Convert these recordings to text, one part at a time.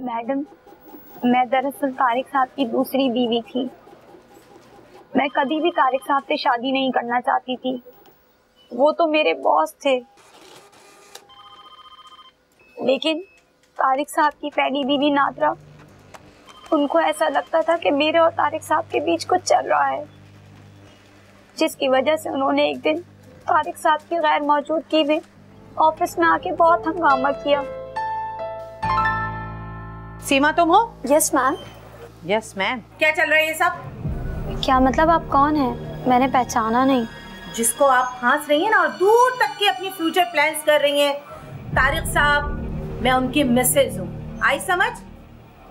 Madam, मैं दरअसल तारिक साहब की दूसरी बीवी थी। मैं कभी भी तारिक साहब से शादी नहीं करना चाहती थी। वो तो मेरे बॉस थे, लेकिन तारिक साहब की पहली बीवी नादरा, उनको ऐसा लगता था कि मेरे और तारिक साहब के बीच कुछ चल रहा है, जिसकी वजह से उन्होंने एक दिन तारिक साहब की गैर मौजूदगी में ऑफिस में आके बहुत हंगामा किया। सीमा तुम हो? Yes ma'am. Yes ma'am. क्या चल रहा है ये सब? क्या मतलब, आप कौन हैं? मैंने पहचाना नहीं। जिसको आप हंस रही हैं ना और दूर तक के अपनी फ्यूचर प्लान्स कर रही हैं, तारिक साहब, मैं उनकी मिसेज हूँ। आई समझ?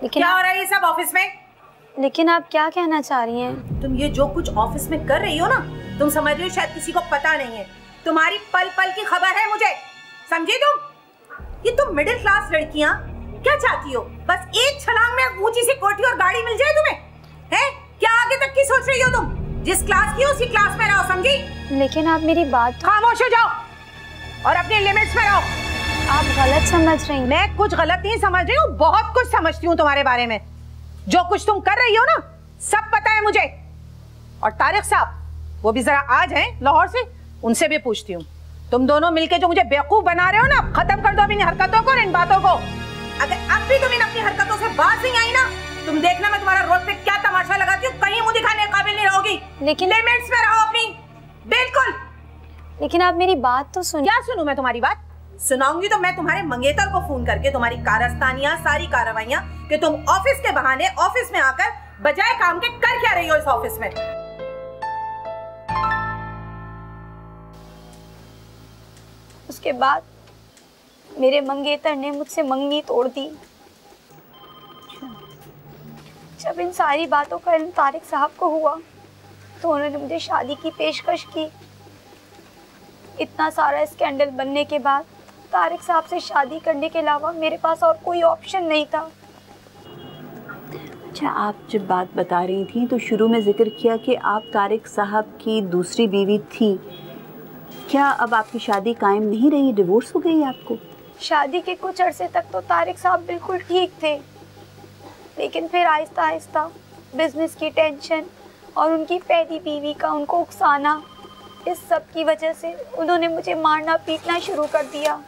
लेकिन क्या हो रहा है ये सब ऑफिस में? लेकिन आप क्या कहना चाह रही हैं? तुम ये जो कुछ ऑफिस में कर रही हो ना, तुम समझ रही हो शायद किसी को पता नहीं है। तुम्हारी पल पल की खबर है मुझे, समझी तुम? ये तुम मिडिल क्लास लड़कियां क्या चाहती हो? बस एक छलांग में ऊंची सी कोठी और गाड़ी मिल जाए तुम्हें? हैं? क्या आगे तक की सोच रही हो तुम? जिस क्लास की हो उसी क्लास में रहो, समझी? लेकिन आप मेरी बात। खामोश हो जाओ और अपने लिमिट्स में रहो। आप गलत समझ रही हैं। मैं कुछ गलत नहीं समझ रही हूँ, बहुत कुछ समझती हूँ तुम्हारे बारे में। जो कुछ तुम कर रही हो ना, सब पता है मुझे। और तारिक साहब, वो भी जरा आज हैं लाहौर से, उनसे भी पूछती हूँ। तुम दोनों मिलके जो मुझे बेवकूफ बना रहे हो ना, खत्म कर दो अपनी हरकतों को और इन बातों को। अगर अब भी तुम इन अपनी हरकतों से बात नहीं आई ना, तुम देखना मैं तुम्हारा रोड पे क्या तमाशा लगाती हूँ। कहीं मुंह दिखाने के काबिल नहीं रहोगी। लेकिन लिमिट्स में रहो अपनी, बिल्कुल। लेकिन आप मेरी बात तो सुनिए। क्या सुनूं मैं तुम्हारी बात? सुनाऊंगी तो मैं तुम्हारे मंगेतर को फोन करके तुम्हारी कारस्तानियां, सारी कार्रवाइयां कि तुम ऑफिस के बहाने ऑफिस में आकर बजाय काम के कर क्या रही हो इस ऑफिस में। उसके बाद मेरे मंगेतर ने मुझसे मंगनी तोड़ दी। जब इन सारी बातों का इल्म तारिक साहब को हुआ तो उन्होंने मुझे शादी की पेशकश की। इतना सारा स्कैंडल बनने के बाद तारिक साहब से शादी करने के अलावा मेरे पास और कोई ऑप्शन नहीं था। अच्छा, आप जब बात बता रही थी तो शुरू में जिक्र किया कि आप तारिक साहब की दूसरी बीवी थी। क्या अब आपकी शादी कायम नहीं रही, डिवोर्स हो गई आपको? शादी के कुछ अरसे तक तो तारिक साहब बिल्कुल ठीक थे, लेकिन फिर आहिस्ता आहिस्ता बिजनेस की टेंशन और उनकी पहली बीवी का उनको उकसाना, इस सब की वजह से उन्होंने मुझे मारना पीटना शुरू कर दिया।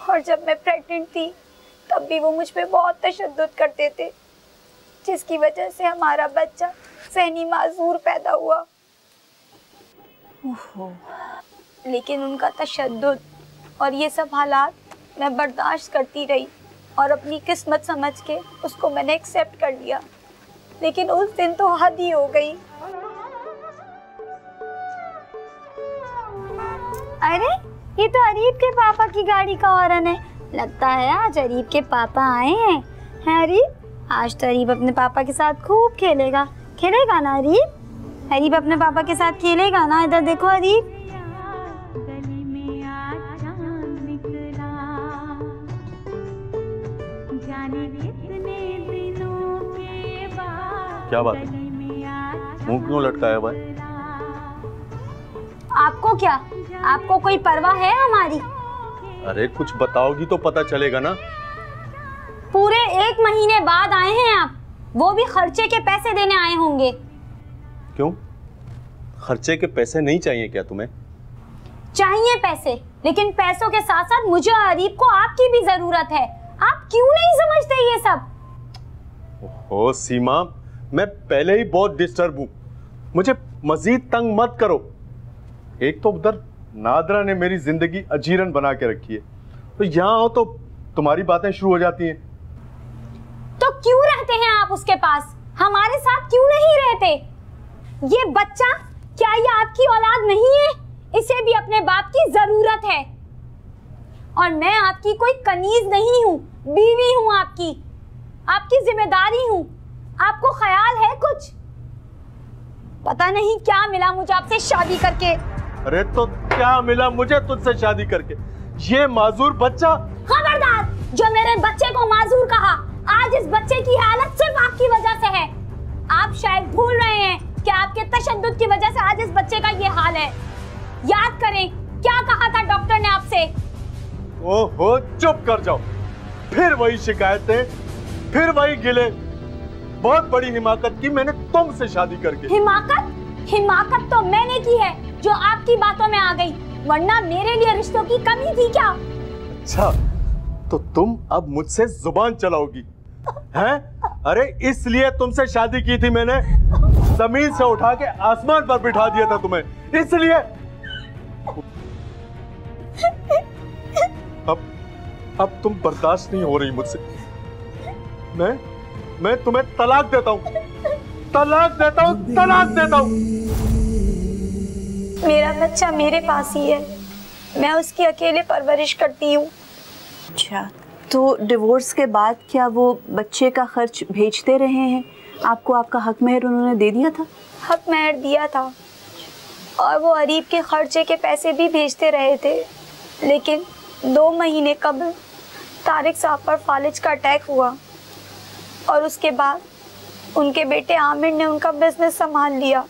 और जब मैं प्रेग्नेंट थी तब भी वो मुझ पे बहुत तशद्दुद करते थे, जिसकी वजह से हमारा बच्चा ज़हनी माजूर पैदा हुआ। लेकिन उनका तशद्दुद और ये सब हालात मैं बर्दाश्त करती रही और अपनी किस्मत समझ के उसको मैंने एक्सेप्ट कर लिया। लेकिन उस दिन तो हद ही हो गई। अरे ये तो अरीब के पापा की गाड़ी का हॉर्न है। लगता है आज अरीब के पापा आए हैं। हैं अरीब? आज तो अरीब अपने पापा के साथ खूब खेलेगा। खेलेगा ना अरीब? अरीब अपने पापा के साथ खेलेगा ना? इधर देखो अरीब। क्या बात है, मुंह क्यों लटकाया हुआ है? आपको क्या, आपको कोई परवाह है हमारी? अरे कुछ बताओगी तो पता चलेगा ना। पूरे 1 महीने बाद आए हैं आप, वो भी खर्चे के पैसे देने आए होंगे। क्यों, खर्चे के पैसे नहीं चाहिए क्या तुम्हें? चाहिए पैसे, लेकिन पैसों के साथ साथ मुझे और अरीब को आपकी भी जरूरत है। आप क्यों नहीं समझते ये सब? ओहो सीमा, मैं पहले ही बहुत डिस्टर्ब हूं, मुझे मजीद तंग मत करो। एक तो उधर नादरा ने मेरी जिंदगी अजीरन बना के रखी है, तो यहाँ हो तो तुम्हारी बातें शुरू हो जाती हैं। तो क्यों रहते हैं आप उसके पास? हमारे साथ क्यों नहीं रहते? ये बच्चा, क्या ये आपकी औलाद नहीं है? इसे भी अपने बाप की जरूरत है। और मैं आपकी कोई कनीज नहीं हूँ, बीवी हूँ आपकी, आपकी जिम्मेदारी हूँ। आपको ख्याल है कुछ? पता नहीं क्या मिला मुझे आपसे शादी करके। अरे तो क्या मिला मुझे तुझसे शादी करके? ये माजूर बच्चा। खबरदार, जो मेरे बच्चे को माजूर कहा, आज इस बच्चे की हालत सिर्फ आपकी वजह से है। आप शायद भूल रहे हैं कि आपके तशद्दुद की वजह से आज इस बच्चे का ये हाल है। याद करें क्या कहा था डॉक्टर ने आपसे। ओहो चुप कर जाओ, फिर वही शिकायतें, फिर वही गिले। बहुत बड़ी हिमाकत की मैंने तुमसे शादी करके। हिमाकत तो मैंने की है जो आपकी बातों में आ गई, वरना मेरे लिए रिश्तों की कमी थी क्या? अच्छा, तो तुम अब मुझसे जुबान चलाओगी हैं? अरे इसलिए तुमसे शादी की थी मैंने, जमीन से उठा के आसमान पर बिठा दिया था तुम्हें, इसलिए। अब तुम बर्दाश्त नहीं हो रही मुझसे। मैं तुम्हें तलाक देता हूँ, तलाक देता हूँ। मेरा बच्चा मेरे पास ही है, मैं उसकी अकेले परवरिश करती हूँ। अच्छा, तो डिवोर्स के बाद क्या वो बच्चे का खर्च भेजते रहे हैं आपको? आपका हक मेहर उन्होंने दे दिया था? हक मेहर दिया था और वो अरीब के खर्चे के पैसे भी भेजते रहे थे, लेकिन 2 महीने कबल तारिक साहब पर फालिज का अटैक हुआ और उसके बाद उनके बेटे आमिर ने उनका बिजनेस संभाल लिया।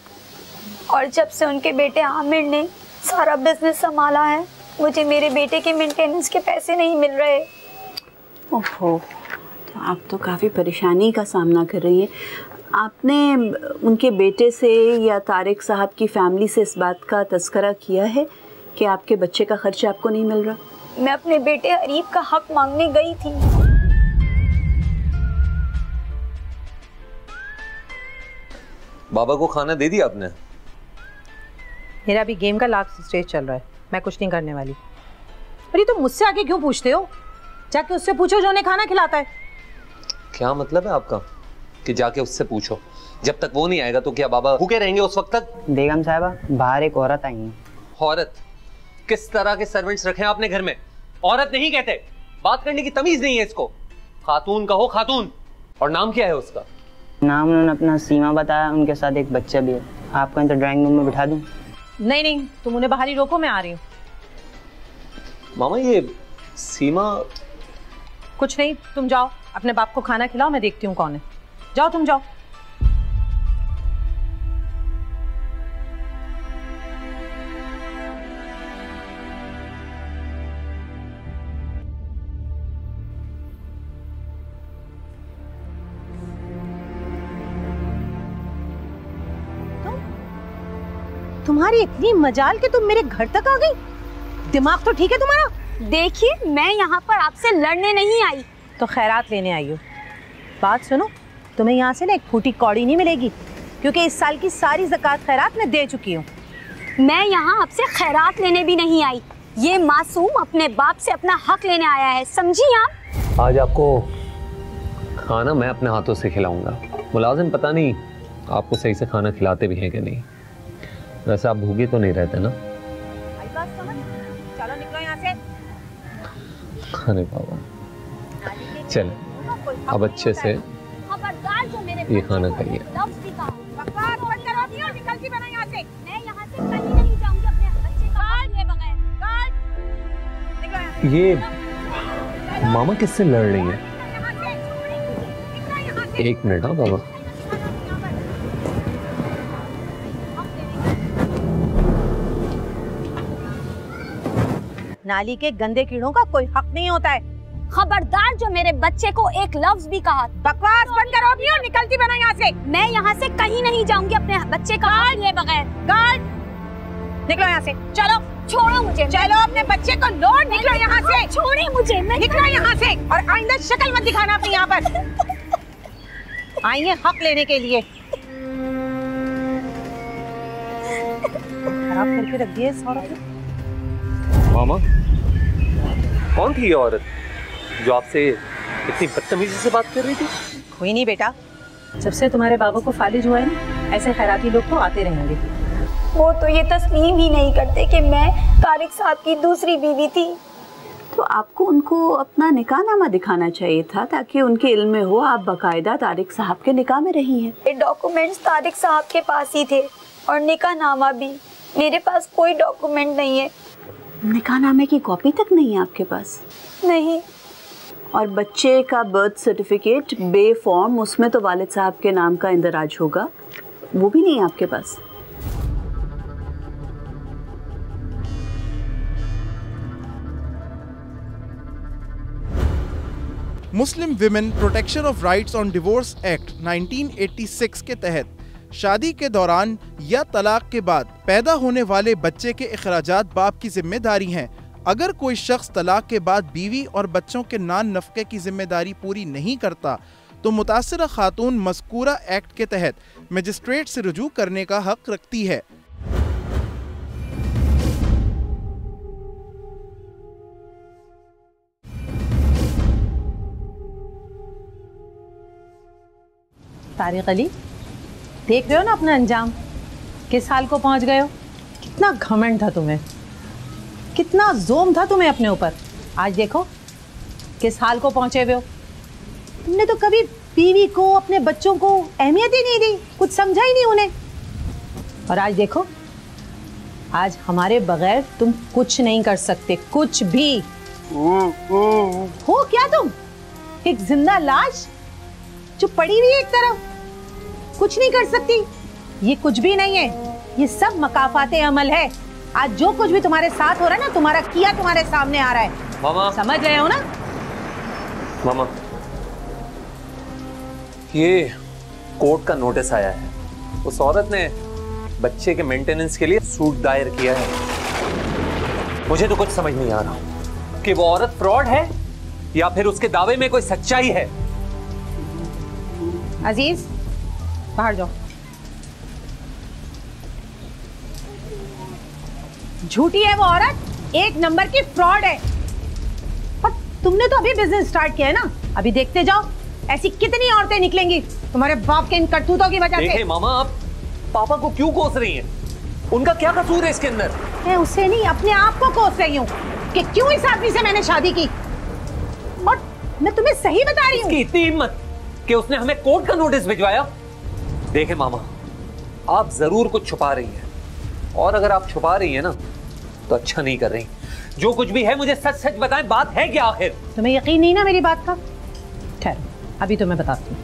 और जब से उनके बेटे आमिर ने सारा बिजनेस संभाला है, मुझे मेरे बेटे के मेंटेनेंस के पैसे नहीं मिल रहे। ओहो, तो आप तो काफ़ी परेशानी का सामना कर रही हैं। आपने उनके बेटे से या तारिक साहब की फैमिली से इस बात का तज़किरा किया है कि आपके बच्चे का खर्चा आपको नहीं मिल रहा? मैं अपने बेटे अरीब का हक मांगने गई थी। बाबा को खाना दे दिया आपने? मेरा भी गेम का लास्ट स्टेज चल रहा है, मैं कुछ नहीं करने वाली। अरे तुम मुझसे आके क्यों पूछते हो? जाके उससे पूछो जो उन्हें खाना खिलाता है। क्या मतलब है आपका कि जाके उससे पूछो? जब तक वो नहीं आएगा तो क्या बाबा भूखे रहेंगे उस वक्त तक? बेगम साहबा, बाहर एक औरत आई है। औरत? किस तरह के सर्वेंट्स रखे हैं आपने घर में? औरत नहीं कहते, बात करने की तमीज नहीं है इसको। खातून कहो, खातून। और नाम क्या है उसका? नाम उन्होंने अपना सीमा बताया, उनके साथ एक बच्चा भी है। आपको तो ड्राइंग रूम में बिठा दूं? नहीं, तुम उन्हें बाहर ही रोको, मैं आ रही हूँ। मामा ये सीमा? कुछ नहीं, तुम जाओ अपने बाप को खाना खिलाओ, मैं देखती हूँ कौन है। जाओ तुम जाओ। तुम्हारी इतनी मजाल कि तुम मेरे घर तक आ गई? दिमाग तो ठीक है तुम्हारा? देखिए, मैं यहाँ पर आपसे लड़ने नहीं आई, तो खैरात लेने आई हो। बात सुनो, तुम्हें यहाँ से ना एक फूटी कौड़ी नहीं मिलेगी, क्योंकि इस साल की सारी ज़कात खैरात मैं दे चुकी हूँ। मैं यहाँ आपसे खैरात लेने भी नहीं आई, ये मासूम अपने बाप से अपना हक लेने आया है, समझी आप? आज आपको खाना मैं अपने हाथों से खिलाऊंगा। मुलाजिम पता नहीं आपको सही से खाना खिलाते भी हैं कि नहीं। वैसे आप भूखे तो नहीं रहते ना? चलो निकलो यहाँ से। अरे बाबा, चले अब अच्छे से ये खाना खाइए। ये मामा किससे लड़ रही है? एक मिनट। हाँ बाबा, नाली के गंदे कीड़ों का कोई हक नहीं होता है। खबरदार जो मेरे बच्चे को एक लफ्ज भी कहा। बकवास बंद करो अपनी और निकलती बनो यहाँ से। मैं यहाँ से कहीं नहीं जाऊंगी अपने बच्चे का हक लिए बगैर। गार्ड, निकलो यहाँ से। चलो, छोड़ो मुझे। चलो अपने बच्चे को लो, निकलो यहाँ से। छोड़े मुझे, निकलो यहाँ से और आइंदा शक्ल मत दिखाना अपनी यहाँ पर। आई है हक लेने के लिए। खराब करके रख दिया इस औरत ने। मामा, कौन थी ये औरत जो आपसे इतनी बदतमीजी से बात कर रही थी? कोई नहीं बेटा, जब से तुम्हारे बाबू को फालिज हुआ है ना, ऐसे खैराती लोग तो आते रहेंगे। वो तो ये तस्लीम ही नहीं करते कि मैं तारिक साहब की दूसरी बीवी थी। तो आपको उनको अपना निकाहनामा दिखाना चाहिए था, ताकि उनके इल्म में हो आप बाकायदा तारिक साहब के निकाह में रही हैं। ये डॉक्यूमेंट्स तारिक साहब के पास ही थे और निकाहनामा भी। मेरे पास कोई डॉक्यूमेंट नहीं है। निकाहनामे की कॉपी तक नहीं है आपके पास? नहीं। और बच्चे का बर्थ सर्टिफिकेट बे फॉर्म, उसमें तो वालिद साहब के नाम का इंदराज होगा, वो भी नहीं है आपके पास? Muslim women protection of rights on divorce act 1986 के तहत शादी के दौरान या तलाक के बाद पैदा होने वाले बच्चे के अखराजात बाप की जिम्मेदारी हैं। अगर कोई शख्स तलाक के बाद बीवी और बच्चों के नान नफके की जिम्मेदारी पूरी नहीं करता तो मुतासिरा खातून मज़कूरा एक्ट के तहत मजिस्ट्रेट से रुजू करने का हक रखती है। तारिक अली, देख रहे हो ना अपना अंजाम, किस हाल को पहुंच गए हो। कितना घमंड था तुम्हें, कितना जोम था तुम्हें अपने ऊपर। आज देखो किस हाल को पहुंचे हुए हो। तुमने तो कभी बीवी को, अपने बच्चों को अहमियत ही नहीं दी, कुछ समझा ही नहीं उन्हें। और आज देखो, आज हमारे बगैर तुम कुछ नहीं कर सकते, कुछ भी। हो क्या तुम? एक जिंदा लाश जो पड़ी हुई है एक तरफ, कुछ नहीं कर सकती। ये कुछ भी नहीं है, ये सब मकाफाते अमल है। आज जो कुछ भी तुम्हारे साथ हो रहा है ना, तुम्हारा किया तुम्हारे सामने आ रहा है। मामा, समझ रहे हो ना? मामा, ये कोर्ट का नोटिस आया है। उस औरत ने बच्चे के मेंटेनेंस के लिए सूट दायर किया है। मुझे तो कुछ समझ नहीं आ रहा कि वो औरत फ्रॉड है या फिर उसके दावे में कोई सच्चाई है। अजीज, बाहर जाओ। झूठी है वो औरत, एक नंबर की फ्रॉड है। और तुमने तो अभी बिजनेस स्टार्ट किया है ना, अभी देखते जाओ ऐसी कितनी औरतें निकलेंगी तुम्हारे बाप के इन करतूतों की वजह से। देखिए मामा, आप पापा को क्यों कोस रही हैं? उनका क्या कसूर है इसके अंदर? मैं उसे नहीं, अपने आप को कोस रही हूँ कि क्यों इस आदमी से मैंने शादी की। और मैं तुम्हें सही बता रही हूँ। इतनी हिम्मत कि उसने हमें कोर्ट का नोटिस भिजवाया। देखे मामा, आप जरूर कुछ छुपा रही हैं, और अगर आप छुपा रही हैं ना तो अच्छा नहीं कर रही। जो कुछ भी है मुझे सच सच बताएं, बात है क्या आखिर? तुम्हें यकीन नहीं ना मेरी बात का? ठहरो, अभी तुम्हें बताती हूँ।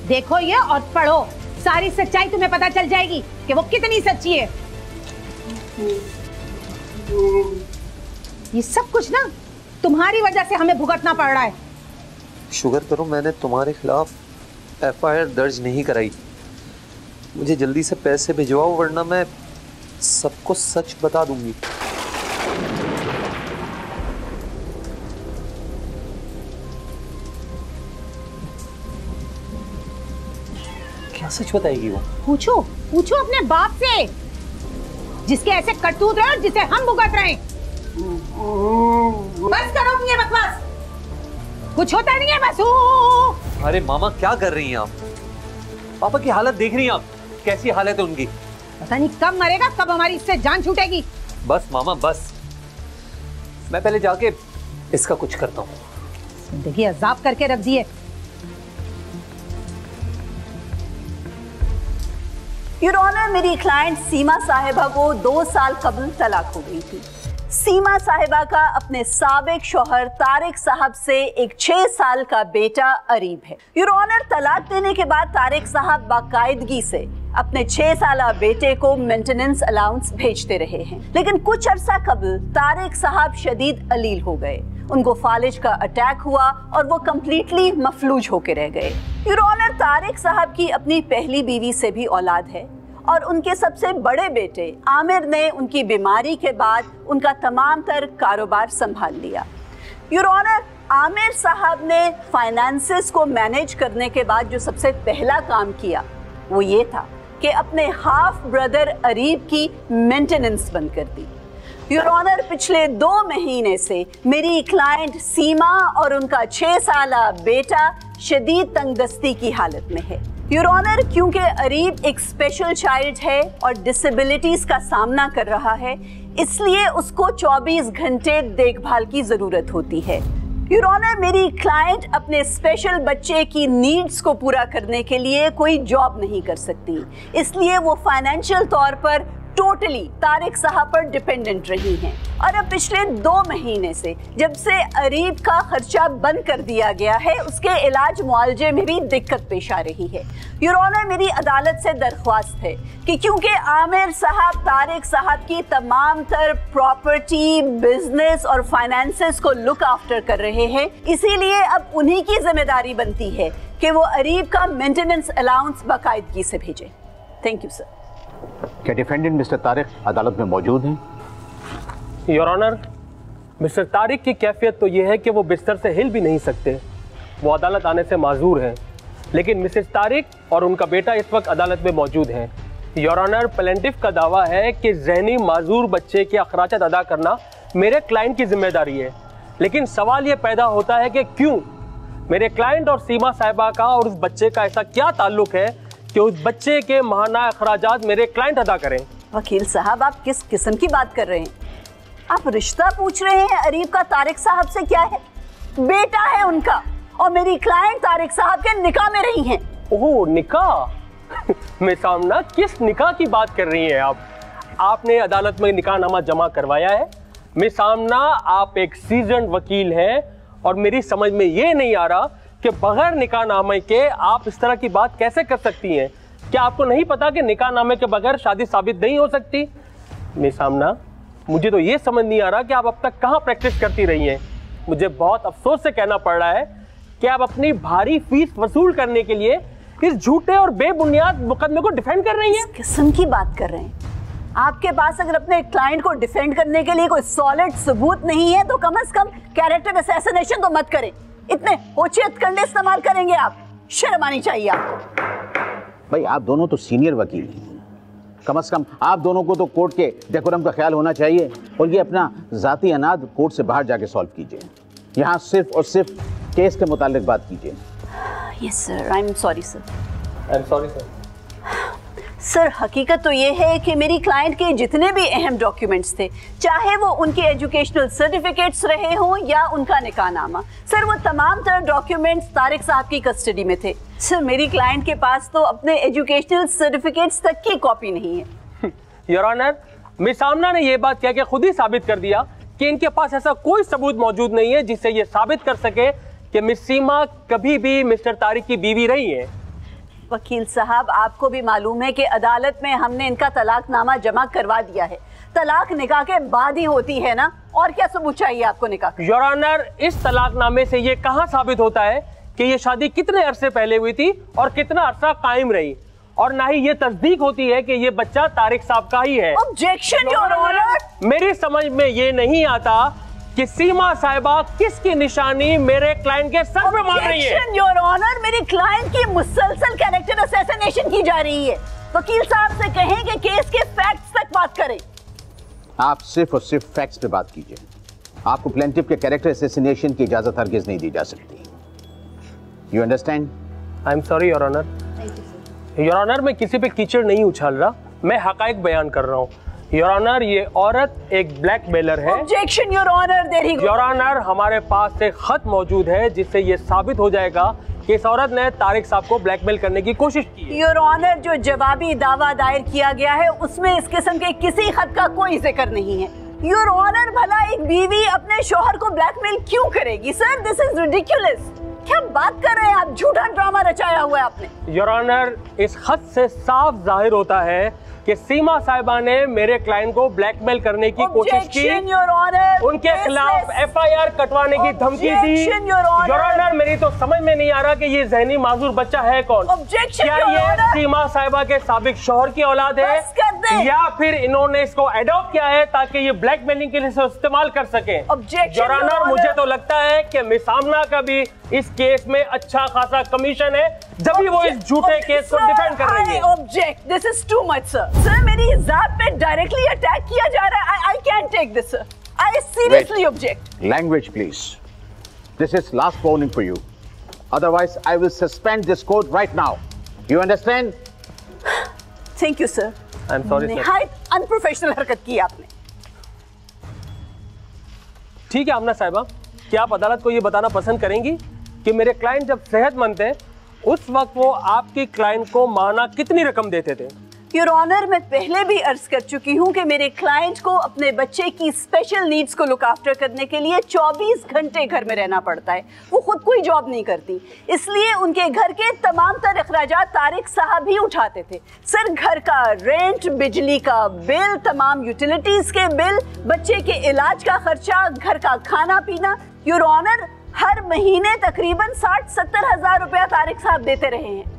देखो ये और पढ़ो, सारी सच्चाई तुम्हें पता चल जाएगी कि वो कितनी सच्ची है। ये सब कुछ ना तुम्हारी वजह से हमें भुगतना पड़ रहा है। शुक्र करो मैंने तुम्हारे खिलाफ FIR दर्ज नहीं कराई। मुझे जल्दी से पैसे भिजवाओ वरना मैं सबको सच बता दूंगी। क्या सच बताएगी वो? पूछो पूछो अपने बाप से, जिसके ऐसे करतूत रहे और जिसे हम भुगत रहे हैं। बस करो अपनी बकवास, कुछ होता नहीं है बस। अरे मामा, क्या कर रही हैं आप? पापा की हालत देख रही हैं आप? कैसी हालत है उनकी? पता नहीं कब मरेगा, कब हमारी इससे जान छूटेगी। बस मामा बस, मैं पहले जाके इसका कुछ करता हूँ। जिंदगी अजाब करके रख दिए। योर ऑनर, मेरी क्लाइंट सीमा साहिबा को 2 साल कबल तलाक हो गई थी। सीमा साहिबा का अपने साबिक शौहर तारिक साहब से एक 6 साल का बेटा अरीब है। योर ऑनर, तलाक देने के बाद तारिक साहब बाकायदगी से अपने 6 साला बेटे को मेंटेनेंस अलाउंस भेजते रहे हैं, लेकिन कुछ अरसा कबल तारिक साहब शदीद अलील हो गए। उनको फालिज का अटैक हुआ और वो कंप्लीटली मफलूज होकर रह गए। योर ऑनर, तारिक साहब की अपनी पहली बीवी से भी औलाद है और उनके सबसे बड़े बेटे आमिर ने उनकी बीमारी के बाद उनका तमाम तर कारोबार संभाल लिया। योर ऑनर, आमिर साहब ने फाइनेंसेस को मैनेज करने के बाद जो सबसे पहला काम किया वो ये था कि अपने हाफ ब्रदर अरीब की मेंटेनेंस बंद कर दी। योर ऑनर, पिछले 2 महीने से मेरी क्लाइंट सीमा और उनका 6 साला बेटा शदीद तंगदस्ती की हालत में है। योर ऑनर, क्योंकि अरीब एक स्पेशल चाइल्ड है और डिसेबिलिटीज का सामना कर रहा है, इसलिए उसको 24 घंटे देखभाल की जरूरत होती है। योर ऑनर, मेरी क्लाइंट अपने स्पेशल बच्चे की नीड्स को पूरा करने के लिए कोई जॉब नहीं कर सकती, इसलिए वो फाइनेंशियल तौर पर टोटली तारिक साहब पर डिपेंडेंट रही हैं और अब पिछले 2 महीने से जब से अरीब का खर्चा बंद कर दिया गया है उसके इलाज मुआवजे में भी दिक्कत पेश आ रही है। योर ऑनर, मेरी अदालत से दरख्वास्त है कि क्योंकि आमिर साहब तारिक साहब की तमाम तर प्रॉपर्टी, बिजनेस और फाइनेंसेस को लुक आफ्टर कर रहे हैं, इसीलिए अब उन्हीं की जिम्मेदारी बनती है कि वो अरीब का मेंटेनेंस अलाउंस बाकायदगी से भेजें। Thank you sir. क्या डिफेंडेंट मिस्टर तारिक अदालत में मौजूद हैं? योर ऑनर, मिस्टर तारिक की कैफियत तो ये है कि वो बिस्तर से हिल भी नहीं सकते, वो अदालत आने से माजूर हैं, लेकिन मिसेस तारिक और उनका बेटा इस वक्त अदालत में मौजूद हैं। योर ऑनर, प्लेंटिफ का दावा है कि जहनी माजूर बच्चे के अखराजात अदा करना मेरे क्लाइंट की जिम्मेदारी है, लेकिन सवाल ये पैदा होता है कि क्यों मेरे क्लाइंट और सीमा साहिबा का और उस बच्चे का ऐसा क्या ताल्लुक है कि उस बच्चे के माहाना अखराजात मेरे क्लाइंट अदा करें। वकील साहब, आप किस किस्म की बात कर रहे हैं? आप रिश्ता पूछ रहे हैं अरीब का तारिक साहब से? क्या है, बेटा है उनका और मेरी क्लाइंट तारिक साहब के निकाह में रही हैं। ओह, निकाह? मैं सामना किस निकाह की बात कर रही हैं आप? आपने अदालत में निकाहनामा जमा करवाया है। मैं सामना आप एक सीजन्ड वकील हैं और मेरी समझ में ये नहीं आ रहा कि बगैर निकाहनामे के आप इस तरह की बात कैसे कर सकती हैं। क्या आपको नहीं पता कि निकाहनामे के बगैर शादी साबित नहीं हो सकती? मैं सामना, मुझे तो ये समझ नहीं आ रहा कि आप अब तक कहाँ प्रैक्टिस करती रही हैं। मुझे बहुत अफसोस से कहना पड़ रहा है कि आप अपनी भारी फीस वसूल करने के लिए इस झूठे और बेबुनियाद मुकदमे को डिफेंड कर रही हैं। किस किस्म की बात कर रहे हैं? आपके पास अगर अपने क्लाइंट को डिफेंड करने के लिए कोई सॉलिड सबूत नहीं है तो कम से कम कैरेक्टर असैसिनेशन तो मत करें। इतने होशियत कंडे इस्तेमाल करेंगे आप, शर्म आनी चाहिए आपको। भाई, आप दोनों तो सीनियर वकील हैं, कम से कम आप दोनों को तो कोर्ट के डेकोरम का ख्याल होना चाहिए और ये अपना जाती अनाद कोर्ट से बाहर जाके सॉल्व कीजिए। यहाँ सिर्फ और सिर्फ केस के मुतालिक बात कीजिए। Yes sir, I am sorry sir. I am sorry sir. Sir, हकीकत तो ये है कि मेरी क्लाइंट के जितने भी अहम डॉक्यूमेंट्स थे, चाहे वो उनके एजुकेशनल सर्टिफिकेट्स रहे हों या उनका निकाहनामा, सर वो तमाम तरह डॉक्यूमेंट्स तारिक साहब की कस्टडी में थे। सर, मेरी क्लाइंट के पास तो अपने एजुकेशनल सर्टिफिकेट्स तक की कॉपी नहीं है। योर ऑनर, मिस सामना ने ये बात कह के खुद ही साबित कर दिया कि इनके पास ऐसा कोई सबूत मौजूद नहीं है जिससे ये साबित कर सके कि मिस सीमा कभी भी मिस्टर तारिक की बीवी रही है। वकील साहब, आपको भी मालूम है कि अदालत में हमने इनका तलाकनामा जमा करवा दिया है। तलाक निकाह के बाद ही होती है ना, और क्या सबूत चाहिए आपको निकाह का? योर ऑनर, इस तलाकनामे से ये कहाँ साबित होता है कि ये शादी कितने अरसे पहले हुई थी और कितना अरसा कायम रही, और ना ही ये तस्दीक होती है कि ये बच्चा तारिक साहब का ही है। Objection your honour. मेरी समझ में ये नहीं आता कि सीमा साहिबा किसकी निशानी मेरे क्लाइंट के सर पे मार रही है। ऑब्जेक्शन योर ऑनर, मेरी क्लाइंट की मुसलसल कैरेक्टर असैसिनेशन की जा रही है। वकील साहब से कहें कि केस के फैक्ट्स तक बात करें। आप सिर्फ और सिर्फ फैक्ट्स पे बात कीजिए। आपको प्लेंटिफ के कैरेक्टर असैसिनेशन की इजाजत हरगिज नहीं दी जा सकती। You understand? I am sorry your honour. Your honour, मैं किसी पे कीचड़ नहीं उछाल रहा, मैं हकायक बयान कर रहा हूँ। योर ऑनर, ये औरत एक ब्लैकमेलर है। Objection your honour. There he go. Your honour, हमारे पास एक खत मौजूद है जिससे ये साबित हो जाएगा कि इस औरत ने तारिक साहब को ब्लैकमेल करने की कोशिश की है। योर ऑनर, जो जवाबी दावा दायर किया गया है उसमें इस किस्म के किसी खत का कोई जिक्र नहीं है। योर ऑनर, भला एक बीवी अपने शोहर को ब्लैकमेल क्यों करेगी? Sir, this is ridiculous. क्या बात कर रहे हैं आप? झूठा ड्रामा रचाया हुआ है आपने। योर ऑनर, इस खत से साफ जाहिर होता है कि सीमा साहिबा ने मेरे क्लाइंट को ब्लैकमेल करने की कोशिश की, उनके खिलाफ एफआईआर कटवाने की धमकी दी। योर ऑनर, मेरी तो समझ में नहीं आ रहा कि ये जहनी माजूर बच्चा है कौन। क्या ये सीमा साहिबा के साबिक शौहर की औलाद है या फिर इन्होंने इसको एडॉप्ट किया है ताकि ये ब्लैकमेलिंग के लिए इस्तेमाल कर सके? योर ऑनर, मुझे तो लगता है कि मिस सामना का भी इस केस में अच्छा खासा कमीशन है, जब भी वो इस झूठे केस को डिफेंड कर रही है। Object, this is too much sir. Sir, मेरी इज्जत पे डायरेक्टली अटैक किया जा रहा है। I can take this sir. I seriously object. Language please. This is last warning for you, otherwise I will suspend this court right now. You understand? Thank you sir. I am sorry sir. निहायत unprofessional हरकत की आपने। ठीक है आमना साहिबा, क्या आप अदालत को ये बताना पसंद करेंगी कि मेरे क्लाइंट जब सेहतमंद थे उस वक्त वो आपकी क्लाइंट को माना कितनी रकम देते थे? योर ऑनर, मैं पहले भी अर्ज कर चुकी हूँ कि मेरे क्लाइंट को अपने बच्चे की स्पेशल नीड्स को लुक आफ्टर करने के लिए 24 घंटे घर में रहना पड़ता है। वो खुद कोई जॉब नहीं करती, इसलिए उनके घर के तमाम तर अखराजात तारिक साहब ही उठाते थे। सर, घर का रेंट, बिजली का बिल, तमाम यूटिलिटीज के बिल, बच्चे के इलाज का खर्चा, घर का खाना पीना। योर ऑनर, हर महीने तकरीबन 60-70 हजार रुपया तारिक साहब देते रहे हैं।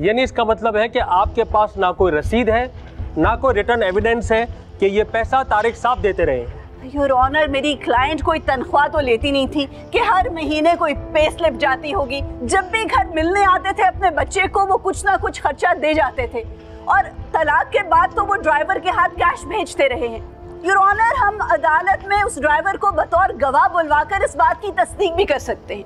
यानी इसका मतलब है कि आपके पास ना कोई रसीद है, ना कोई रिटर्न एविडेंस है कि ये पैसा तारिक साहब देते रहे। योर ऑनर, मेरी क्लाइंट कोई तनख्वाह तो लेती नहीं थी कि हर महीने कोई पे स्लिप जाती होगी। जब भी घर मिलने आते थे अपने बच्चे को, वो कुछ ना कुछ खर्चा दे जाते थे, और तलाक के बाद तो वो ड्राइवर के हाथ कैश भेजते रहे हैं। योर ऑनर, हम अदालत में उस ड्राइवर को बतौर गवाह बुलवाकर इस बात की तस्दीक भी कर सकते हैं।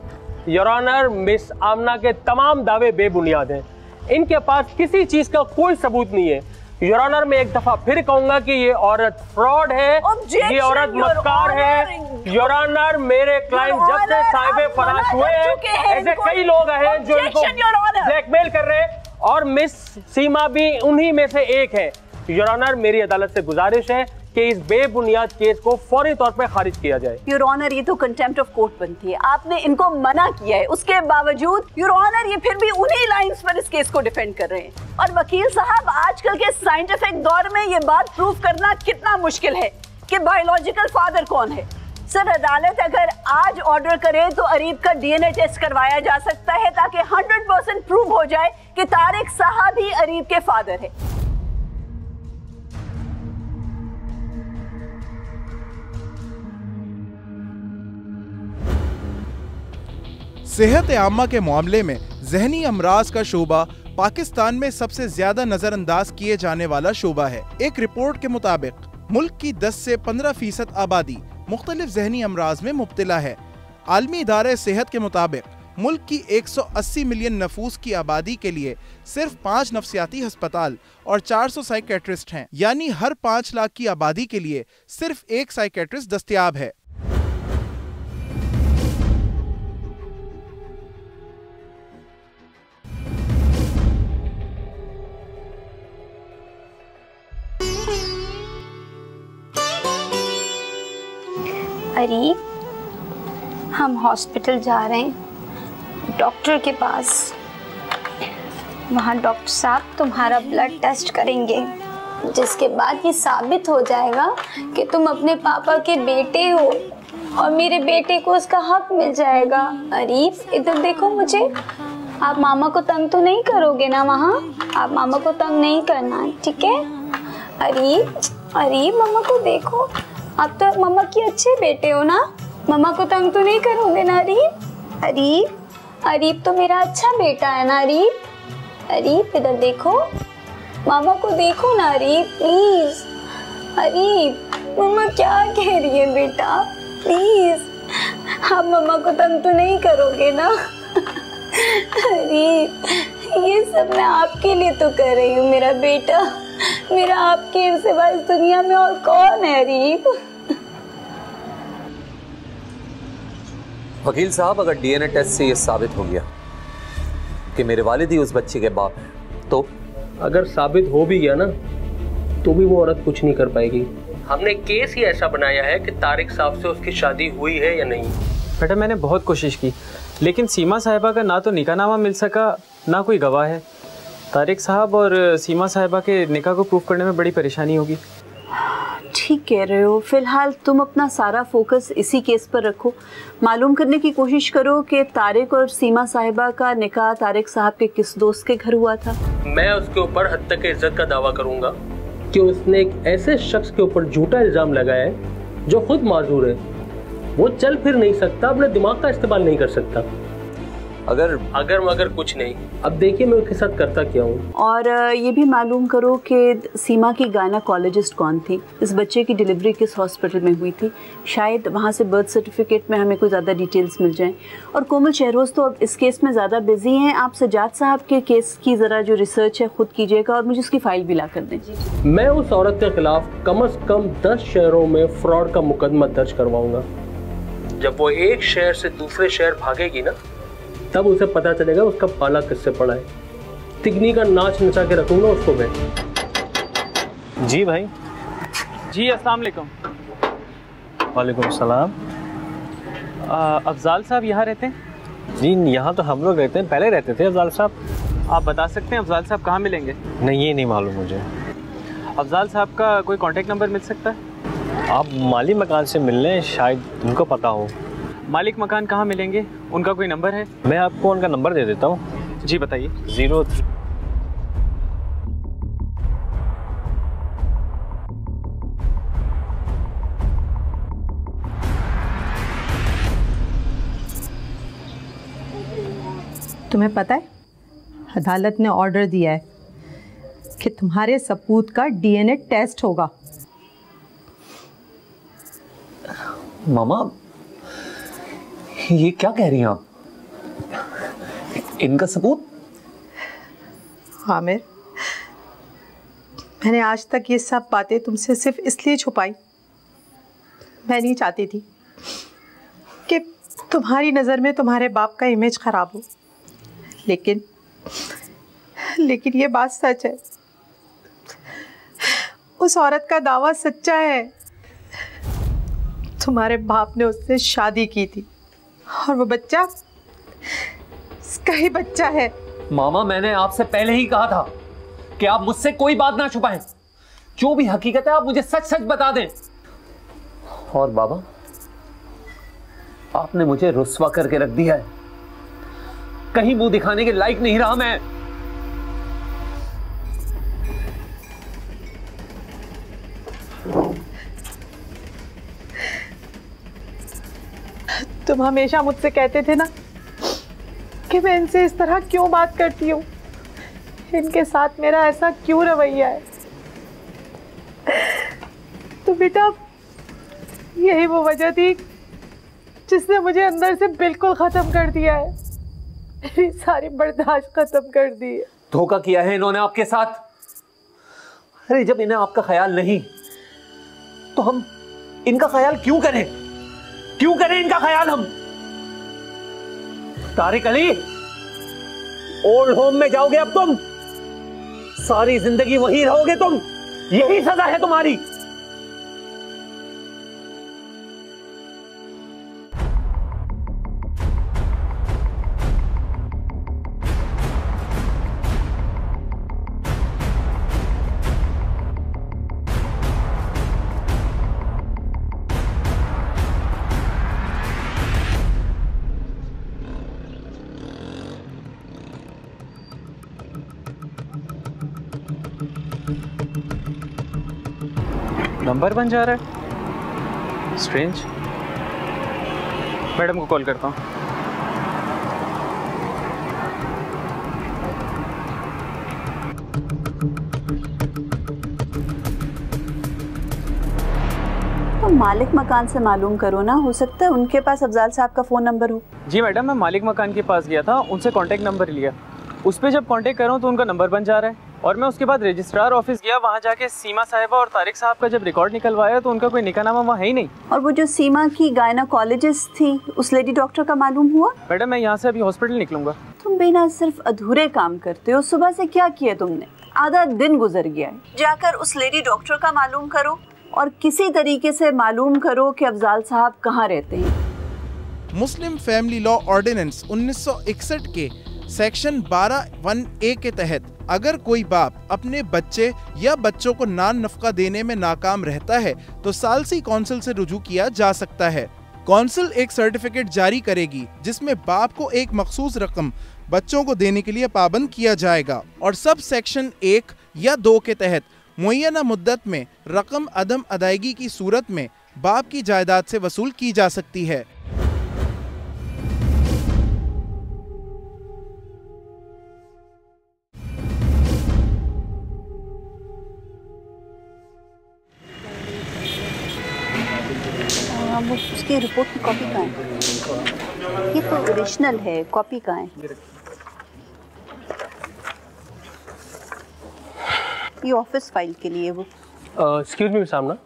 योर ऑनर, मिस आमना के तमाम दावे बेबुनियाद हैं। इनके पास किसी चीज का कोई सबूत नहीं है। योर ऑनर, मैं एक दफा फिर कहूंगा कि ये औरत फ्रॉड है, ये औरत मक्कार है। योर ऑनर, मेरे क्लाइंट जब से साहिबे फराश हुए हैं, ऐसे कई लोग हैं जो इनको ब्लैकमेल कर रहे हैं, और मिस सीमा भी उन्हीं में से एक है। योर ऑनर, मेरी अदालत से गुजारिश है कि इस बेबुनियाद केस को फौरी तौर पर खारिज किया जाए। योर ऑनर, ये तो कंटेम्प्ट ऑफ कोर्ट बनती है। आपने इनको मना किया है, उसके बावजूद योर ऑनर ये फिर भी उन्हीं लाइंस पर इस केस को डिफेंड कर रहे हैं। और वकील साहब, आजकल के साइंटिफिक दौर में ये बात प्रूव करना कितना मुश्किल है कि बायोलॉजिकल फादर कौन है। सर, अदालत अगर आज ऑर्डर करे तो अरीब का DNA टेस्ट करवाया जा सकता है, ताकि 100% प्रूव हो जाए कि तारिक साहब ही अरीब के फादर है। सेहत आमा के मामले में जहनी अमराज का शोबा पाकिस्तान में सबसे ज्यादा नजरअंदाज किए जाने वाला शोबा है। एक रिपोर्ट के मुताबिक मुल्क की 10 से 15% आबादी मुख्तलिफ जहनी अमराज में मुब्तला है। आलमी इदारे सेहत के मुताबिक मुल्क की 180 मिलियन नफूस की आबादी के लिए सिर्फ 5 नफ्सियाती अस्पताल और 400 साइकेट्रिस्ट हैं, यानी हर 5 लाख की आबादी के लिए सिर्फ एक साइकेट्रिस्ट दस्तयाब है। अरीब, हम हॉस्पिटल जा रहे हैं, डॉक्टर के पास। वहाँ डॉक्टर साहब तुम्हारा ब्लड टेस्ट करेंगे, जिसके बाद ये साबित हो जाएगा कि तुम अपने पापा के बेटे हो और मेरे बेटे को उसका हक मिल जाएगा। अरीब, इधर देखो मुझे। आप मामा को तंग तो नहीं करोगे ना वहाँ? आप मामा को तंग नहीं करना, ठीक है? अरीब, अरीब, मामा को देखो। आप तो मम्मा की अच्छे बेटे हो ना, मम्मा को तंग तो नहीं करोगे ना? अरीब, अरीब, अरीब तो मेरा अच्छा बेटा है ना? अरीब, अरीब, इधर देखो, मामा को देखो ना। अरीब, प्लीज। अरीब, मम्मा क्या कह रही है बेटा? प्लीज, आप मम्मा को तंग तो नहीं करोगे ना? अरीब, ये सब मैं आपके लिए तो कर रही हूँ मेरा बेटा। मेरा आपके सिवा इस दुनिया में और कौन है? अरीब। वकील साहब, अगर DNA टेस्ट से ये साबित हो गया कि मेरे वालिद ही उस बच्चे के बाप हैं, तो अगर साबित हो भी गया ना, तो भी वो औरत कुछ नहीं कर पाएगी। हमने केस ही ऐसा बनाया है कि तारिक साहब से उसकी शादी हुई है या नहीं। बेटा, मैंने बहुत कोशिश की, लेकिन सीमा साहिबा का ना तो निकाहनामा मिल सका, ना कोई गवाह है। तारिक साहब और सीमा साहिबा के निकाह को प्रूफ करने में बड़ी परेशानी होगी। ठीक कह रहे हो। फिलहाल तुम अपना सारा फोकस इसी केस पर रखो। मालूम करने की कोशिश करो कि तारिक और सीमा साहिबा का निकाह तारिक साहब के किस दोस्त के घर हुआ था। मैं उसके ऊपर हद तक इज्जत का दावा करूंगा कि उसने एक ऐसे शख्स के ऊपर झूठा इल्जाम लगाया है जो खुद माजूर है। वो चल फिर नहीं सकता, अपने दिमाग का इस्तेमाल नहीं कर सकता। अगर कुछ नहीं। अब देखिए मैं उसके साथ करता क्या हूँ। और ये भी मालूम करो कि सीमा की गायनेकोलॉजिस्ट कौन थी, इस बच्चे की डिलीवरी किस हॉस्पिटल में हुई थी। शायद वहाँ से बर्थ सर्टिफिकेट में हमें कोई ज़्यादा डिटेल्स मिल जाएं। और कोमल शहरोज़ तो अब इस केस में ज़्यादा बिजी हैं। आप सजाद साहब के केस की ज़रा जो रिसर्च है खुद कीजिएगा और मुझे उसकी फ़ाइल भी ला कर दें। मैं उस औरत के खिलाफ कम से कम 10 शहरों में फ्रॉड का मुकदमा दर्ज करवाऊंगा। जब वो एक शहर से दूसरे शहर भागेगी ना, तब उसे पता चलेगा उसका पाला किससे पड़ा है। तिगनी का नाच नचा के रखूंगा उसको मैं। जी भाई। जी अस्सलाम वालेकुम। वालेकुम सलाम। अफजाल साहब यहाँ रहते हैं? जी यहाँ तो हम लोग रहते हैं, पहले रहते थे अफजाल साहब। आप बता सकते हैं अफजाल साहब कहाँ मिलेंगे? नहीं, ये नहीं मालूम मुझे। अफजाल साहब का कोई कांटेक्ट नंबर मिल सकता है? आप माली मकान से मिल लें, शायद उनको पता हो। मालिक मकान कहाँ मिलेंगे? उनका कोई नंबर है? मैं आपको उनका नंबर दे देता हूँ। जी बताइए। 03। तुम्हें पता है, अदालत ने ऑर्डर दिया है कि तुम्हारे सपूत का डीएनए टेस्ट होगा। मामा, ये क्या कह रही हैं आप? इनका सबूत? आमिर, मैंने आज तक ये सब बातें तुमसे सिर्फ इसलिए छुपाई, मैं नहीं चाहती थी कि तुम्हारी नज़र में तुम्हारे बाप का इमेज खराब हो, लेकिन ये बात सच है। उस औरत का दावा सच्चा है। तुम्हारे बाप ने उससे शादी की थी और वो बच्चा उसका ही बच्चा है। मामा, मैंने आपसे पहले ही कहा था कि आप मुझसे कोई बात ना छुपाएं। जो भी हकीकत है आप मुझे सच सच बता दें। और बाबा, आपने मुझे रुस्वा करके रख दिया है। कहीं मुंह दिखाने के लायक नहीं रहा मैं। तुम हमेशा मुझसे कहते थे ना कि मैं इनसे इस तरह क्यों बात करती हूँ, इनके साथ मेरा ऐसा क्यों रवैया है। तो बेटा, यही वो वजह थी जिसने मुझे अंदर से बिल्कुल खत्म कर दिया है। मेरी सारी बर्दाश्त खत्म कर दी है। धोखा किया है इन्होंने आपके साथ। अरे जब इन्हें आपका ख्याल नहीं, तो हम इनका ख्याल क्यों करें? क्यों करें इनका ख्याल हम? तारिक अली, ओल्ड होम में जाओगे अब तुम। सारी जिंदगी वहीं रहोगे तुम। यही सजा है तुम्हारी। नंबर बन जा रहा है, स्ट्रेंज। मैडम को कॉल करता हूँ। तो मालिक मकान से मालूम करो ना, हो सकता है उनके पास अफजाल साहब का फ़ोन नंबर हो। जी मैडम, मैं मालिक मकान के पास गया था, उनसे कांटेक्ट नंबर लिया। उस पर जब कांटेक्ट कर रहा हूँ तो उनका नंबर बन जा रहा है। और मैं उसके बाद रजिस्ट्रार ऑफिस गया, वहाँ जाके सीमा साहिबा और तारिक साहब का जब रिकॉर्ड निकलवाया तो उनका कोई निकाहनामा वहाँ है ही नहीं। और वो जो सीमा की गायनेकोलॉजिस्ट थी, उस लेडी डॉक्टर का मालूम हुआ? मैडम, मैं यहाँ से अभी हॉस्पिटल निकलूंगा। तुम बिना सिर्फ अधूरे काम करते हो। सुबह से क्या किया तुमने? आधा दिन गुजर गया है। जाकर उस लेडी डॉक्टर का मालूम करो और किसी तरीके से मालूम करो कि अफजाल साहब कहाँ रहते हैं। मुस्लिम फैमिली लॉ ऑर्डिनेंस 1961 के सेक्शन 12(1)(a) के तहत अगर कोई बाप अपने बच्चे या बच्चों को नान नफका देने में नाकाम रहता है तो सालसी कौंसिल से रुजू किया जा सकता है। कौंसिल एक सर्टिफिकेट जारी करेगी जिसमें बाप को एक मखसूस रकम बच्चों को देने के लिए पाबंद किया जाएगा और सब सेक्शन 1 या 2 के तहत मुय्यना मुद्दत में रकम अदम अदायगी की सूरत में बाप की जायदाद से वसूल की जा सकती है। वो उसकी रिपोर्ट की कॉपी कहाँ है? ये तो ओरिजिनल है, कॉपी कहाँ है? ये ऑफिस फाइल के लिए वो। एक्सक्यूज मी सामना,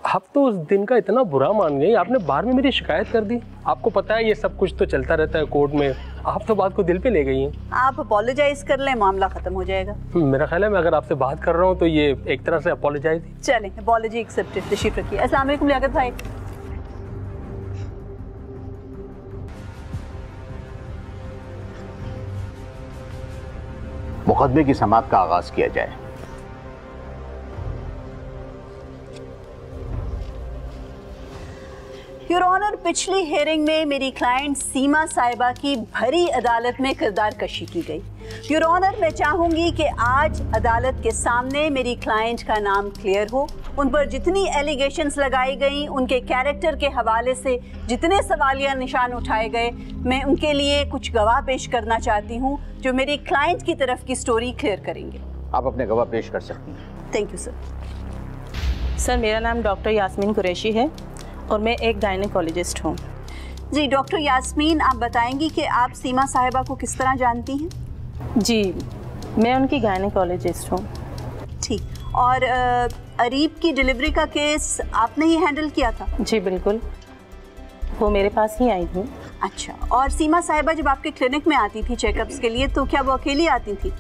आप तो उस दिन का इतना बुरा मान गई, आपने बार में मेरी शिकायत कर दी। आपको पता है ये सब कुछ तो चलता रहता है कोर्ट में, आप तो बात को दिल पे ले गई हैं। आप अपोलोजाइज कर लें, मामला खत्म हो जाएगा। मेरा ख्याल है मैं अगर आपसे बात कर रहा हूँ तो ये एक तरह से अपोलोजाइज ही। चलें, अपॉलॉजी एक्सेप्टेड। तशरीफ रखिए। अस्सलाम वालेकुम लियाकत भाई। मुकदमे की समाअत का आगाज किया जाए। योर ऑनर, पिछली हेयरिंग में मेरी क्लाइंट सीमा साहिबा की भरी अदालत में किरदार कशी की गई। योर ऑनर, मैं चाहूंगी कि आज अदालत के सामने मेरी क्लाइंट का नाम क्लियर हो। उन पर जितनी एलिगेशंस लगाई गई, उनके कैरेक्टर के हवाले से जितने सवालिया निशान उठाए गए, मैं उनके लिए कुछ गवाह पेश करना चाहती हूँ जो मेरी क्लाइंट की तरफ की स्टोरी क्लियर करेंगे। आप अपने गवाह पेश कर सकती हैं। Thank you sir. सर, मेरा नाम डॉक्टर यास्मीन कुरैशी है और मैं एक गायनेकोलॉजिस्ट हूँ। जी डॉक्टर यास्मीन, आप बताएंगी कि आप सीमा साहिबा को किस तरह जानती हैं? जी, मैं उनकी गायनेकोलॉजिस्ट हूँ। ठीक, और अरीब की डिलीवरी का केस आपने ही हैंडल किया था? जी बिल्कुल, वो मेरे पास ही आई थी। अच्छा, और सीमा साहिबा जब आपके क्लिनिक में आती थी चेकअप्स के लिए तो क्या वो अकेली आती थी?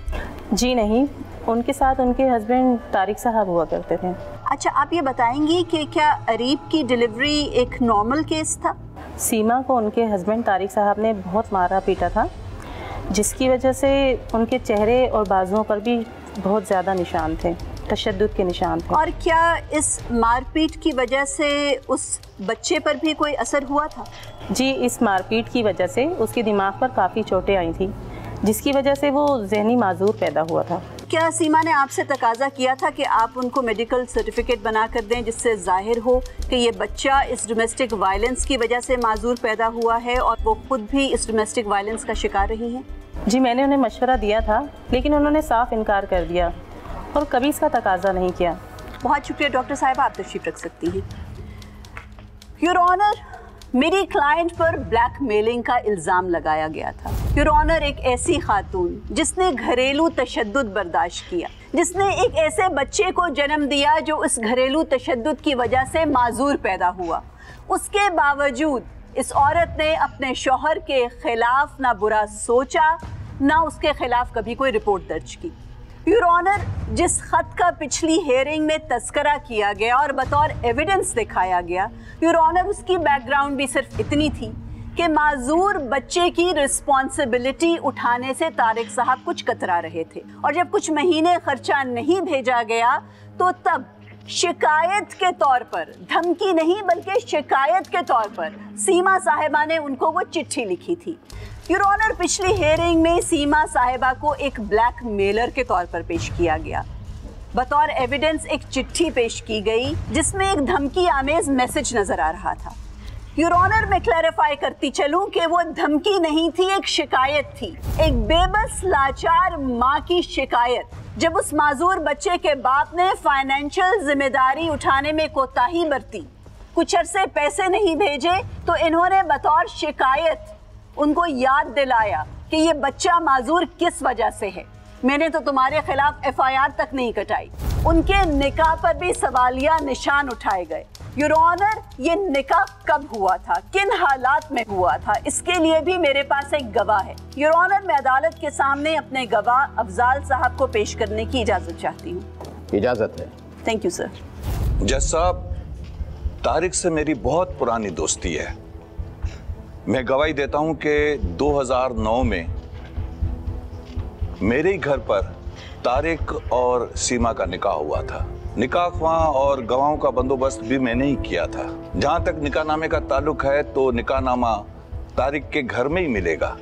जी नहीं, उनके साथ उनके हस्बैंड तारिक साहब हुआ करते थे। अच्छा, आप ये बताएंगी कि क्या अरीब की डिलीवरी एक नॉर्मल केस था? सीमा को उनके हस्बैंड तारिक साहब ने बहुत मारा पीटा था, जिसकी वजह से उनके चेहरे और बाजुओं पर भी बहुत ज़्यादा निशान थे, तशद्दुद के निशान थे। और क्या इस मारपीट की वजह से उस बच्चे पर भी कोई असर हुआ था? जी, इस मारपीट की वजह से उसके दिमाग पर काफ़ी चोटें आई थी, जिसकी वजह से वो जहनी माजूर पैदा हुआ था। क्या सीमा ने आपसे तकाजा किया था कि आप उनको मेडिकल सर्टिफिकेट बना कर दें जिससे जाहिर हो कि ये बच्चा इस डोमेस्टिक वायलेंस की वजह से माजूर पैदा हुआ है और वो खुद भी इस डोमेस्टिक वायलेंस का शिकार रही हैं? जी, मैंने उन्हें मशवरा दिया था, लेकिन उन्होंने साफ इनकार कर दिया और कभी इसका तकाजा नहीं किया। बहुत शुक्रिया डॉक्टर साहिबा, आप तशरीफ रख सकती हैं। योर ऑनर, मेरी क्लाइंट पर ब्लैकमेलिंग का इल्ज़ाम लगाया गया था। योर ऑनर, एक ऐसी खातून जिसने घरेलू तशद्दुद बर्दाश्त किया, जिसने एक ऐसे बच्चे को जन्म दिया जो इस घरेलू तशद्दुद की वजह से माजूर पैदा हुआ, उसके बावजूद इस औरत ने अपने शौहर के खिलाफ ना बुरा सोचा, ना उसके खिलाफ कभी कोई रिपोर्ट दर्ज की। योर ऑनर, जिस खत का पिछली हेयरिंग में तस्करा किया गया और बतौर एविडेंस दिखाया गया, योर ऑनर, उसकी बैकग्राउंड भी सिर्फ इतनी थी कि माजूर बच्चे की रिस्पॉन्सिबिलिटी उठाने से तारिक साहब कुछ कतरा रहे थे, और जब कुछ महीने खर्चा नहीं भेजा गया तो तब शिकायत के तौर पर, धमकी नहीं बल्कि शिकायत के तौर पर सीमा साहिबा ने उनको वो चिट्ठी लिखी थी। योर ऑनर, पिछली हेयरिंग में सीमा साहिबा को एक ब्लैकमेलर के तौर पर पेश किया गया। बतौर एविडेंस एक चिट्ठी पेश की गई जिसमें एक धमकी आमेज मैसेज नजर आ रहा था। योर ऑनर, मैं क्लैरिफाई करती चलूं कि वो धमकी नहीं थी, एक शिकायत थी, एक बेबस लाचार माँ की शिकायत। जब उस माजूर बच्चे के बाप ने फाइनेंशियल जिम्मेदारी उठाने में कोताही बरती, कुछ अरसे पैसे नहीं भेजे, तो इन्होंने बतौर शिकायत उनको याद दिलाया कि ये बच्चा माजूर किस वजह से है, मैंने तो तुम्हारे खिलाफ FIR तक नहीं कटाई। उनके निकाह पर भी सवालिया निशान उठाए गए। योर ऑनर, ये निकाह कब हुआ था, किन हालात में हुआ था, इसके लिए भी मेरे पास एक गवाह है। योर ऑनर, मैं अदालत के सामने अपने गवाह अफजाल साहब को पेश करने की इजाजत चाहती हूँ। इजाजत है। Thank you sir. जज साहब, तारिक से मेरी बहुत पुरानी दोस्ती है। मैं गवाही देता हूं कि 2009 में मेरे ही घर पर तारिक और सीमा का निकाह हुआ था। निकाह ख्वाह और गवाहों का बंदोबस्त भी मैंने ही किया था। जहां तक निकाहनामे का ताल्लुक है तो निकाहनामा तारिक के घर में ही मिलेगा।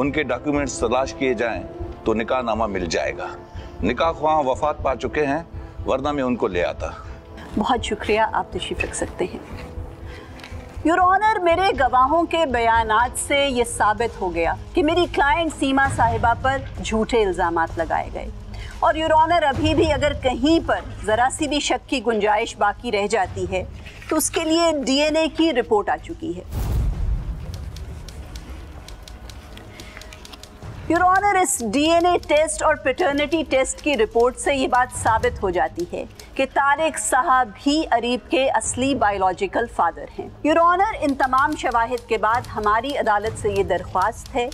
उनके डॉक्यूमेंट्स तलाश किए जाएं तो निकाहनामा मिल जाएगा। निकाह ख्वाह वफात पा चुके हैं, वरना मैं उनको ले आता। बहुत शुक्रिया, आप तशरीफ रख सकते हैं। योर ऑनर, मेरे गवाहों के बयानात से ये साबित हो गया कि मेरी क्लाइंट सीमा साहिबा पर झूठे इल्ज़ामात लगाए गए, और योर ऑनर, अभी भी अगर कहीं पर ज़रा सी भी शक की गुंजाइश बाकी रह जाती है तो उसके लिए DNA की रिपोर्ट आ चुकी है। योर ऑनर, इस DNA टेस्ट और पैटर्निटी टेस्ट की रिपोर्ट से ये बात साबित हो जाती है कि तारिक साहब ही अरीब के असली बायोलॉजिकल फादर हैं। योर ऑनर, इन तमाम शवाहिद के बाद हमारी अदालत से ये दरख्वास्त है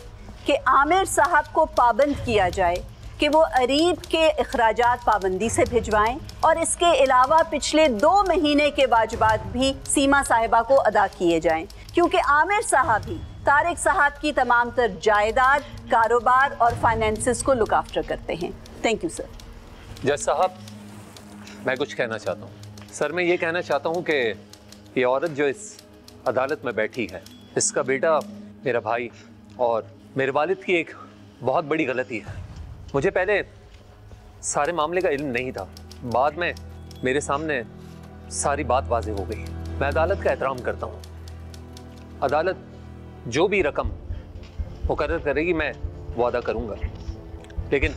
कि आमिर साहब को पाबंद किया जाए कि वो अरीब के अखराजात पाबंदी से भिजवाएं और इसके अलावा पिछले 2 महीने के वाजिबात भी सीमा साहिबा को अदा किए जाएं, क्योंकि आमिर साहब ही तारिक साहब की तमाम तर जायदाद, कारोबार और फाइनेंसेस को लुक आफ्टर करते हैं। Thank you sir. जज साहब, मैं कुछ कहना चाहता हूँ। सर, मैं ये कहना चाहता हूँ कि ये औरत जो इस अदालत में बैठी है, इसका बेटा मेरा भाई और मेरे वालिद की एक बहुत बड़ी गलती है। मुझे पहले सारे मामले का इल्म नहीं था, बाद में मेरे सामने सारी बात वाज़ेह हो गई। मैं अदालत का एहतराम करता हूँ। अदालत जो भी रकम मुकर्रर करेगी मैं वो अदा करूँगा, लेकिन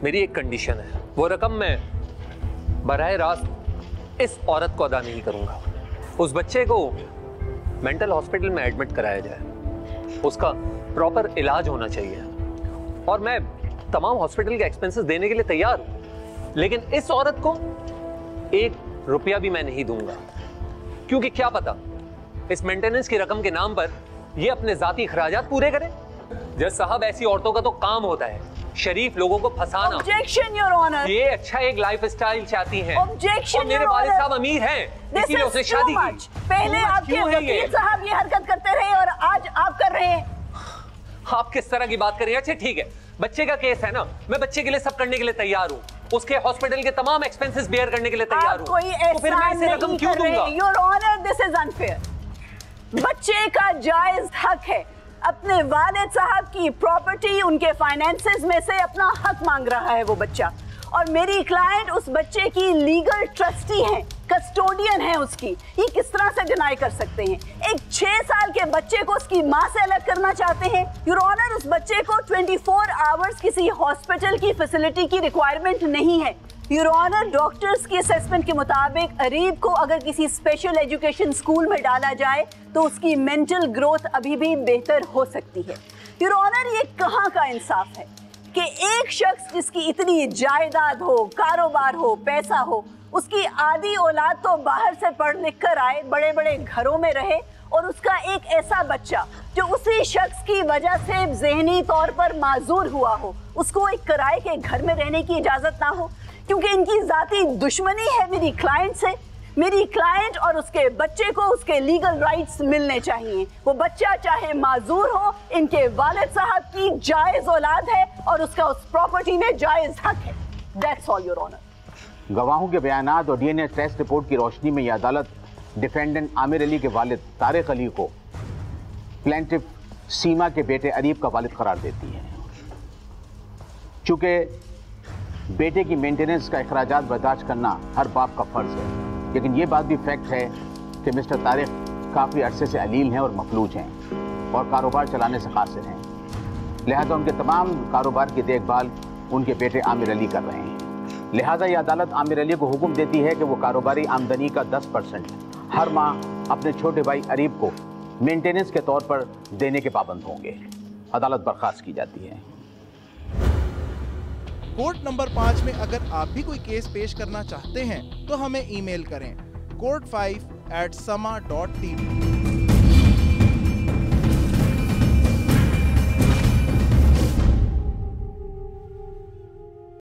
मेरी एक कंडीशन है। वो रकम मैं बराह रास्त इस औरत को अदा नहीं करूँगा। उस बच्चे को मेंटल हॉस्पिटल में एडमिट कराया जाए, उसका प्रॉपर इलाज होना चाहिए और मैं तमाम हॉस्पिटल के एक्सपेंसेस देने के लिए तैयार हूं, लेकिन इस औरत को 1 रुपया भी मैं नहीं दूंगा, क्योंकि क्या पता इस मेंटेनेंस की रकम के नाम पर ये अपने जाती अखराजात पूरे करे। जज साहब, ऐसी औरतों का तो काम होता है शरीफ लोगों को फंसाना। Objection your honour. ये अच्छा एक लाइफ स्टाइल चाहती हैं। ऑब्जेक्शन। और मेरे वालिद साहब अमीर हैं, इसीलिए उसने शादी की। पहले आपके वकील साहब ये हरकत करते रहे और आज आप कर रहे हैं। आप किस तरह की बात कर रही हैं? अच्छा ठीक है, बच्चे का केस है ना, मैं बच्चे के लिए सब करने के लिए तैयार हूँ, उसके हॉस्पिटल के तमाम एक्सपेंसेस बेयर करने के लिए तैयार हूँ। कोई तो फिर मैं इसे रकम क्यों दूंगा? Your honour, this is unfair. बच्चे का जायज हक है अपने वालिद साहब की प्रॉपर्टी, उनके फाइनेंसेस में से अपना हक मांग रहा है वो बच्चा, और मेरी क्लाइंट उस बच्चे की लीगल ट्रस्टी है, कस्टोडियन है उसकी। ये किस तरह से डिनाई कर सकते हैं? एक 6 साल के बच्चे को उसकी माँ से अलग करना चाहते हैं? योर ऑनर, उस बच्चे को 24 आवर्स किसी हॉस्पिटल की फैसिलिटी की रिक्वायरमेंट नहीं है। योर ऑनर, डॉक्टर्स की असेसमेंट के मुताबिक अरीब को अगर किसी स्पेशल एजुकेशन स्कूल में डाला जाए तो उसकी मेंटल ग्रोथ अभी भी बेहतर हो सकती है। योर ऑनर, ये कहाँ का इंसाफ है कि एक शख्स जिसकी इतनी जायदाद हो, कारोबार हो, पैसा हो, उसकी आधी औलाद तो बाहर से पढ़ लिख कर आए, बड़े बड़े घरों में रहे, और उसका एक ऐसा बच्चा जो उसी शख्स की वजह से ज़हनी तौर पर माजूर हुआ हो, उसको एक किराए के घर में रहने की इजाज़त ना हो, क्योंकि इनकी ज़ाती दुश्मनी है मेरी क्लाइंट से। मेरी क्लाइंट और उसके बच्चे को उसके लीगल राइट्स मिलने चाहिए। वो बच्चा चाहे माजूर हो, इनके वालिद साहब की जायज़ औलाद है और उसका उस प्रॉपर्टी में जायज़ हक है। That's all your honour. गवाहों के बयानात और डीएनए टेस्ट रिपोर्ट की रोशनी में यह अदालत डिफेंडेंट आमिर अली के वालिद तारिक अली को प्लेंटिफ सीमा के बेटे अरीब का वालिद करार देती है। चूंकि बेटे की मेंटेनेंस का अखराजात बर्दाश्त करना हर बाप का फर्ज है, लेकिन ये बात भी फैक्ट है कि मिस्टर तारिक काफ़ी अरसे से अलील हैं और मफलूज हैं और कारोबार चलाने से कासिर हैं, लिहाजा उनके तमाम कारोबार की देखभाल उनके बेटे आमिर अली कर रहे हैं। लिहाजा ये अदालत आमिर अली को हुक्म देती है कि वो कारोबारी आमदनी का 10% हर माह अपने छोटे भाई अरीब को मेंटेनेंस के तौर पर देने के पाबंद होंगे। अदालत बर्खास्त की जाती है। कोर्ट नंबर 5 में अगर आप भी कोई केस पेश करना चाहते हैं तो हमें ईमेल करें court5@sama.tv।